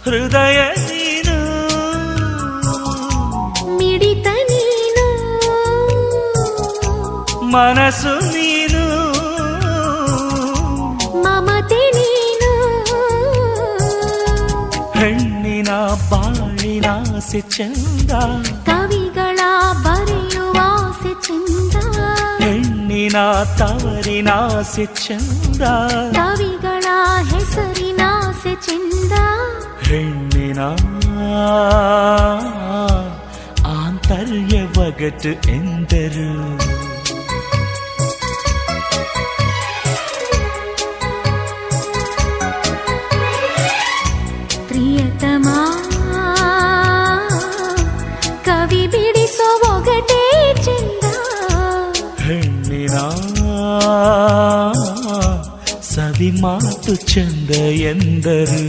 ಹೃದಯ ನೀನು ಮಿಡಿತ ನೀನು ಮನಸ್ಸು ನೀನು ಮಮತೆ ನೀನು ಹೆಣ್ಣಿನ ಬಾಳಿನಾಸೆ ಚಂದ ಕವಿಗಳ ಬರೆಯುವಾಸೆ ಚಂದ ಹೆಣ್ಣಿನ ತವರಿನಾಸೆ ಚಂದ ಕವಿಗಳ ಹೆಸರಿನಾಸೆ ಚಂದ ಹೆಣ್ಣಿನ ಆಂತರ್ಯ ಒಗಟು ಎಂದರು ಪ್ರಿಯತಮ ಕವಿ ಬಿಡಿಸೋ ಒಗಟೇ ಚಂದ ಹೆಣ್ಣಿನ ಸವಿ ಮಾತು ಚಂದ ಎಂದರು